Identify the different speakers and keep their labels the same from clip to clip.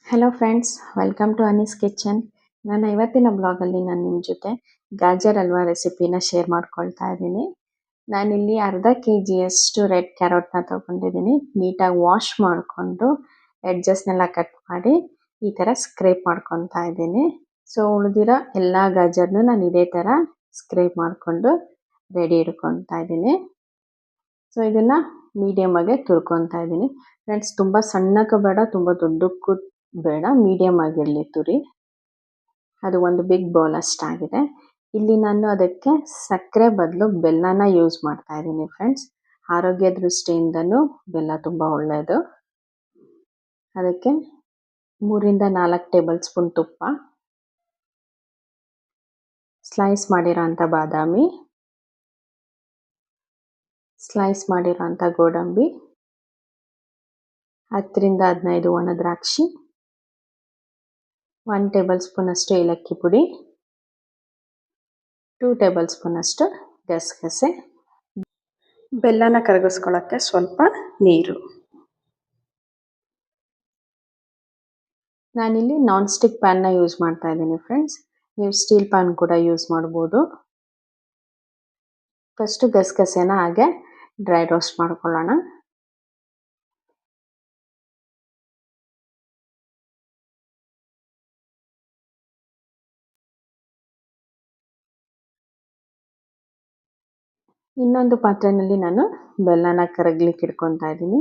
Speaker 1: Hello friends, welcome to Annie's kitchen. ನನ್ನ ಇವತ್ತಿನ ಬ್ಲಾಗಲ್ಲಿ ನಾನು ನಿಮ್ಮ ಜೊತೆ ಗಾಜರ್ ಹಲ್ವಾ ರೆಸಿಪಿನ ಶೇರ್ ಮಾಡ್ಕೊಳ್ತಾ ಇದ್ದೀನಿ. ನಾನಿಲ್ಲಿ ಅರ್ಧ ಕೆಜಿಯಷ್ಟು ರೆಡ್ ಕ್ಯಾರೋಟ್ನ ತೊಗೊಂಡಿದ್ದೀನಿ. ನೀಟಾಗಿ ವಾಶ್ ಮಾಡಿಕೊಂಡು ಎಡ್ಜಸ್ನೆಲ್ಲ ಕಟ್ ಮಾಡಿ ಈ ಥರ ಸ್ಕ್ರೇಪ್ ಮಾಡ್ಕೊತಾ ಇದ್ದೀನಿ. ಸೊ ಉಳಿದಿರೋ ಎಲ್ಲ ಗಾಜರ್ನು ನಾನು ಇದೇ ಥರ ಸ್ಕ್ರೇಪ್ ಮಾಡಿಕೊಂಡು ರೆಡಿ ಇಟ್ಕೊತಾ ಇದ್ದೀನಿ. ಸೊ ಇದನ್ನು ಮೀಡಿಯಮಾಗೆ ತುರ್ಕೊತಾ ಇದ್ದೀನಿ. ಫ್ರೆಂಡ್ಸ್, ತುಂಬ ಸಣ್ಣಕ್ಕೆ ಬೇಡ, ತುಂಬ ದೊಡ್ಡಕ್ಕೂ ಬೇಡ, ಮೀಡಿಯಮ್ ಆಗಿರಲಿ ತುರಿ. ಅದು ಒಂದು ಬಿಗ್ ಬೌಲ್ ಅಷ್ಟಾಗಿದೆ. ಇಲ್ಲಿ ನಾನು ಅದಕ್ಕೆ ಸಕ್ಕರೆ ಬದಲು ಬೆಲ್ಲನ ಯೂಸ್ ಮಾಡ್ತಾ ಇದ್ದೀನಿ. ಫ್ರೆಂಡ್ಸ್, ಆರೋಗ್ಯ ದೃಷ್ಟಿಯಿಂದನೂ ಬೆಲ್ಲ ತುಂಬ ಒಳ್ಳೆಯದು. ಅದಕ್ಕೆ 3-4 ಟೇಬಲ್ ಸ್ಪೂನ್ ತುಪ್ಪ, ಸ್ಲೈಸ್ ಮಾಡಿರೋಂಥ ಬಾದಾಮಿ, ಸ್ಲೈಸ್ ಮಾಡಿರೋಂಥ ಗೋಡಂಬಿ, 10-15 ಒಣ ದ್ರಾಕ್ಷಿ, 1 ಟೇಬಲ್ ಸ್ಪೂನ್ ಅಷ್ಟು ಏಲಕ್ಕಿ ಪುಡಿ, 2 ಟೇಬಲ್ ಸ್ಪೂನ್ ಅಷ್ಟು ಗಸಗಸೆ, ಬೆಲ್ಲನ ಕರಗಿಸ್ಕೊಳ್ಳೋಕ್ಕೆ ಸ್ವಲ್ಪ ನೀರು. ನಾನಿಲ್ಲಿ ನಾನ್ ಸ್ಟಿಕ್ ಪ್ಯಾನ್ನ ಯೂಸ್ ಮಾಡ್ತಾ ಇದ್ದೀನಿ. ಫ್ರೆಂಡ್ಸ್, ನೀವು ಸ್ಟೀಲ್ ಪ್ಯಾನ್ ಕೂಡ ಯೂಸ್ ಮಾಡ್ಬೋದು. ಫಸ್ಟು ಗಸಗಸೆನ ಹಾಗೆ ಡ್ರೈ ರೋಸ್ಟ್ ಮಾಡ್ಕೊಳ್ಳೋಣ. ಇನ್ನೊಂದು ಪಾತ್ರೆಯಲ್ಲಿ ನಾನು ಬೆಲ್ಲನ ಕರಗ್ಲಿಕ್ಕೆ ಇಟ್ಕೊತಾ ಇದ್ದೀನಿ.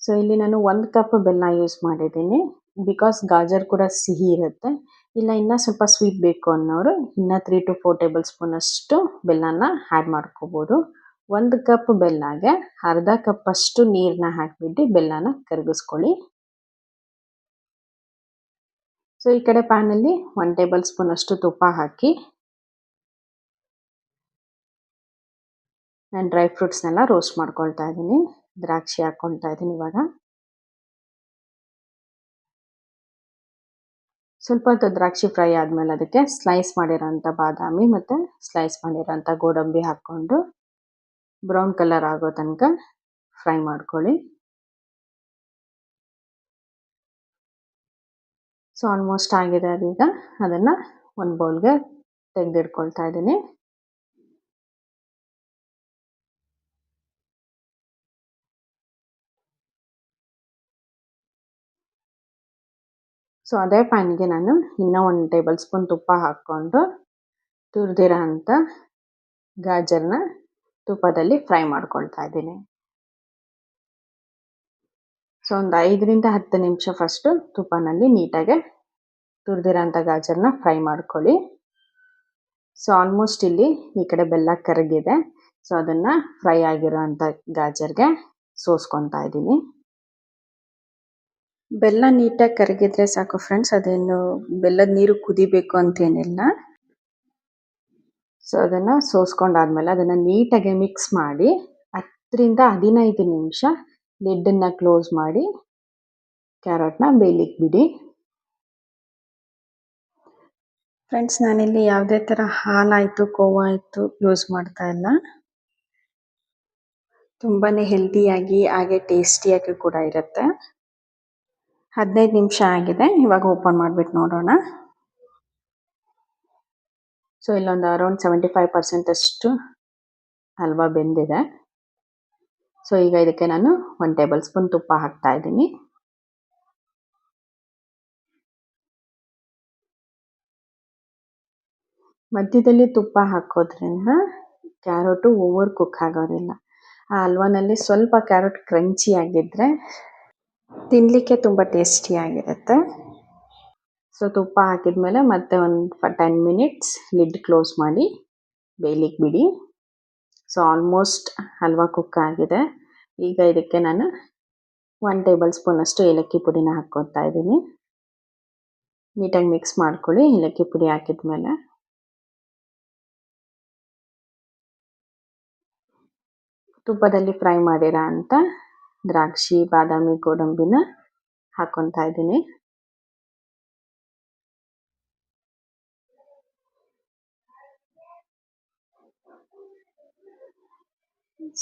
Speaker 1: ಸೊ ಇಲ್ಲಿ ನಾನು 1 ಕಪ್ ಬೆಲ್ಲ ಯೂಸ್ ಮಾಡಿದ್ದೀನಿ. ಬಿಕಾಸ್ ಗಾಜರ್ ಕೂಡ ಸಿಹಿ ಇರುತ್ತೆ. ಇಲ್ಲ ಇನ್ನೂ ಸ್ವಲ್ಪ ಸ್ವೀಟ್ ಬೇಕು ಅನ್ನೋರು ಇನ್ನೂ 3-4 ಟೇಬಲ್ ಸ್ಪೂನ್ ಅಷ್ಟು ಬೆಲ್ಲನ ಆ್ಯಡ್ ಮಾಡ್ಕೋಬೋದು. 1 ಕಪ್ ಬೆಲ್ಲಗೆ ಅರ್ಧ ಕಪ್ ಅಷ್ಟು ನೀರನ್ನ ಹಾಕಿಬಿಟ್ಟು ಬೆಲ್ಲನ ಕರಗಿಸ್ಕೊಳ್ಳಿ. ಸೊ ಈ ಕಡೆ ಪ್ಯಾನಲ್ಲಿ 1 ಟೇಬಲ್ ಸ್ಪೂನ್ ಅಷ್ಟು ತುಪ್ಪ ಹಾಕಿ ನಾನು ಡ್ರೈ ಫ್ರೂಟ್ಸ್ನೆಲ್ಲ ರೋಸ್ಟ್ ಮಾಡ್ಕೊಳ್ತಾ ಇದ್ದೀನಿ. ದ್ರಾಕ್ಷಿ ಹಾಕ್ಕೊಳ್ತಾ ಇದ್ದೀನಿ ಇವಾಗ. ಸ್ವಲ್ಪ ಹೊತ್ತು ದ್ರಾಕ್ಷಿ ಫ್ರೈ ಆದಮೇಲೆ ಅದಕ್ಕೆ ಸ್ಲೈಸ್ ಮಾಡಿರೋಂಥ ಬಾದಾಮಿ ಮತ್ತು ಸ್ಲೈಸ್ ಮಾಡಿರೋಂಥ ಗೋಡಂಬಿ ಹಾಕ್ಕೊಂಡು ಬ್ರೌನ್ ಕಲರ್ ಆಗೋ ತನಕ ಫ್ರೈ ಮಾಡ್ಕೊಳ್ಳಿ. ಸೊ ಆಲ್ಮೋಸ್ಟ್ ಆಗಿದೆ ಅದೀಗ. ಅದನ್ನು ಒಂದು ಬೌಲ್ಗೆ ತೆಗೆದಿಟ್ಕೊಳ್ತಾ ಇದ್ದೀನಿ. ಸೊ ಅದೇ ಪ್ಯಾನ್ಗೆ ನಾನು ಇನ್ನೂ 1 ಟೇಬಲ್ ಸ್ಪೂನ್ ತುಪ್ಪ ಹಾಕ್ಕೊಂಡು ತುರಿದಿರೋ ಅಂಥ ಗಾಜರ್ನ ತುಪ್ಪದಲ್ಲಿ ಫ್ರೈ ಮಾಡ್ಕೊಳ್ತಾ ಇದ್ದೀನಿ. ಸೊ ಒಂದು 5-10 ನಿಮಿಷ ಫಸ್ಟು ತುಪ್ಪನಲ್ಲಿ ನೀಟಾಗಿ ತುರಿದಿರೋಂಥ ಗಾಜರ್ನ ಫ್ರೈ ಮಾಡ್ಕೊಳ್ಳಿ. ಸೊ ಆಲ್ಮೋಸ್ಟ್ ಇಲ್ಲಿ ಈ ಕಡೆ ಬೆಲ್ಲ ಕರಗಿದೆ. ಸೊ ಅದನ್ನು ಫ್ರೈ ಆಗಿರೋ ಅಂಥ ಗಾಜರ್ಗೆ ಸೋಸ್ಕೊತಾ ಇದ್ದೀನಿ. ಬೆಲ್ಲ ನೀಟಾಗಿ ಕರಗಿದ್ರೆ ಸಾಕು ಫ್ರೆಂಡ್ಸ್, ಅದೇನು ಬೆಲ್ಲದ ನೀರು ಕುದಿಬೇಕು ಅಂತೇನಿಲ್ಲ. ಸೊ ಅದನ್ನು ಸೋಸ್ಕೊಂಡಾದ್ಮೇಲೆ ಅದನ್ನು ನೀಟಾಗಿ ಮಿಕ್ಸ್ ಮಾಡಿ 10-15 ನಿಮಿಷ ಲಿಡ್ಡನ್ನು ಕ್ಲೋಸ್ ಮಾಡಿ ಕ್ಯಾರೆಟ್ನ ಬೇಯಲಿಕ್ಕೆ ಬಿಡಿ. ಫ್ರೆಂಡ್ಸ್, ನಾನಿಲ್ಲಿ ಯಾವುದೇ ಥರ ಹಾಲಾಯಿತು ಕೋವಾಯಿತು ಯೂಸ್ ಮಾಡ್ತಾ ಇಲ್ಲ. ತುಂಬಾ ಹೆಲ್ದಿಯಾಗಿ ಹಾಗೆ ಟೇಸ್ಟಿಯಾಗಿ ಕೂಡ ಇರುತ್ತೆ. 15 ನಿಮಿಷ ಆಗಿದೆ. ಇವಾಗ ಓಪನ್ ಮಾಡಿಬಿಟ್ಟು ನೋಡೋಣ. ಸೊ ಇಲ್ಲೊಂದು ಅರೌಂಡ್ 75% ಅಷ್ಟು ಹಲ್ವಾ ಬೆಂದಿದೆ. ಸೊ ಈಗ ಇದಕ್ಕೆ ನಾನು 1 ಟೇಬಲ್ ಸ್ಪೂನ್ ತುಪ್ಪ ಹಾಕ್ತಾ ಇದ್ದೀನಿ. ಮಧ್ಯದಲ್ಲಿ ತುಪ್ಪ ಹಾಕೋದ್ರಿಂದ ಕ್ಯಾರೆಟು ಓವರ್ ಕುಕ್ ಆಗೋದಿಲ್ಲ. ಆ ಹಲ್ವಾನಲ್ಲಿ ಸ್ವಲ್ಪ ಕ್ಯಾರೆಟ್ ಕ್ರಂಚಿ ಆಗಿದ್ದರೆ ತಿನ್ನಲಿಕ್ಕೆ ತುಂಬ ಟೇಸ್ಟಿಯಾಗಿರುತ್ತೆ. ಸೊ ತುಪ್ಪ ಹಾಕಿದ್ಮೇಲೆ ಮತ್ತೆ ಒಂದು 10 ಮಿನಿಟ್ಸ್ ಲಿಡ್ ಕ್ಲೋಸ್ ಮಾಡಿ ಬೇಯಲಿಕ್ಕೆ ಬಿಡಿ. ಸೊ ಆಲ್ಮೋಸ್ಟ್ ಹಲ್ವಾ ಕುಕ್ ಆಗಿದೆ. ಈಗ ಇದಕ್ಕೆ ನಾನು 1 ಟೇಬಲ್ ಸ್ಪೂನ್ ಅಷ್ಟು ಏಲಕ್ಕಿ ಪುಡಿನ ಹಾಕ್ಕೊತಾ ಇದ್ದೀನಿ. ನೀಟಾಗಿ ಮಿಕ್ಸ್ ಮಾಡ್ಕೊಳ್ಳಿ. ಏಲಕ್ಕಿ ಪುಡಿ ಹಾಕಿದ್ಮೇಲೆ ತುಪ್ಪದಲ್ಲಿ ಫ್ರೈ ಮಾಡಿರೋ ಅಂಥ ದ್ರಾಕ್ಷಿ, ಬಾದಾಮಿ, ಗೋಡಂಬಿನ ಹಾಕ್ಕೊತಾ ಇದ್ದೀನಿ.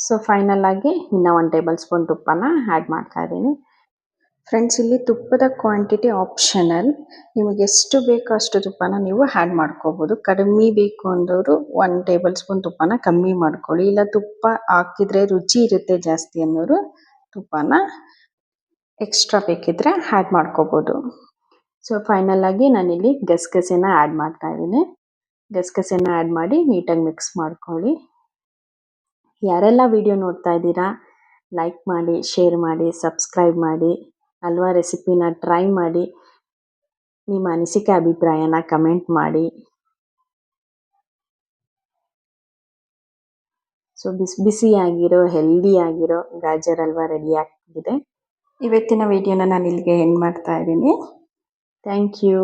Speaker 1: ಸೊ ಫೈನಲ್ ಆಗಿ ಇನ್ನೂ 1 ಟೇಬಲ್ ಸ್ಪೂನ್ ತುಪ್ಪನ ಆ್ಯಡ್ ಮಾಡ್ತಾ ಇದ್ದೀನಿ. ಫ್ರೆಂಡ್ಸ್, ಇಲ್ಲಿ ತುಪ್ಪದ ಕ್ವಾಂಟಿಟಿ ಆಪ್ಷನಲ್. ನಿಮಗೆ ಎಷ್ಟು ಬೇಕೋ ಅಷ್ಟು ತುಪ್ಪನ ನೀವು ಆ್ಯಡ್ ಮಾಡ್ಕೋಬೋದು. ಕಡಿಮೆ ಬೇಕು ಅಂದವರು 1 ಟೇಬಲ್ ಸ್ಪೂನ್ ತುಪ್ಪನ ಕಮ್ಮಿ ಮಾಡ್ಕೊಳ್ಳಿ. ಇಲ್ಲ ತುಪ್ಪ ಹಾಕಿದ್ರೆ ರುಚಿ ಇರುತ್ತೆ ಜಾಸ್ತಿ ಅನ್ನೋರು ತುಪ್ಪನ ಎಕ್ಸ್ಟ್ರಾ ಬೇಕಿದ್ರೆ ಆ್ಯಡ್ ಮಾಡ್ಕೋಬೋದು. ಸೊ ಫೈನಲ್ ಆಗಿ ನಾನಿಲ್ಲಿ ಗಸಗಸೆನ ಆ್ಯಡ್ ಮಾಡ್ತಾ ಇದ್ದೀನಿ. ಗಸಗಸೆನ ಆ್ಯಡ್ ಮಾಡಿ ನೀಟಾಗಿ ಮಿಕ್ಸ್ ಮಾಡ್ಕೊಳ್ಳಿ. ಯಾರೆಲ್ಲ ವಿಡಿಯೋ ನೋಡ್ತಾ ಇದ್ದೀರಾ, ಲೈಕ್ ಮಾಡಿ, ಶೇರ್ ಮಾಡಿ, ಸಬ್ಸ್ಕ್ರೈಬ್ ಮಾಡಿ. ಹಲ್ವಾ ರೆಸಿಪಿನ ಟ್ರೈ ಮಾಡಿ. ನಿಮ್ಮ ಅನಿಸಿಕೆ ಅಭಿಪ್ರಾಯನ ಕಮೆಂಟ್ ಮಾಡಿ. ಸೊ ಬಿಸಿಯಾಗಿರೋ ಹೆಲ್ದಿಯಾಗಿರೋ ಗಾಜರ್ ಹಲ್ವಾ ರೆಡಿ ಆಗಿದೆ. ಇವತ್ತಿನ ವಿಡಿಯೋನ ನಾನು ಇಲ್ಲಿಗೆ ಎಂಡ್ ಮಾಡ್ತಾ ಇದ್ದೀನಿ. Thank you.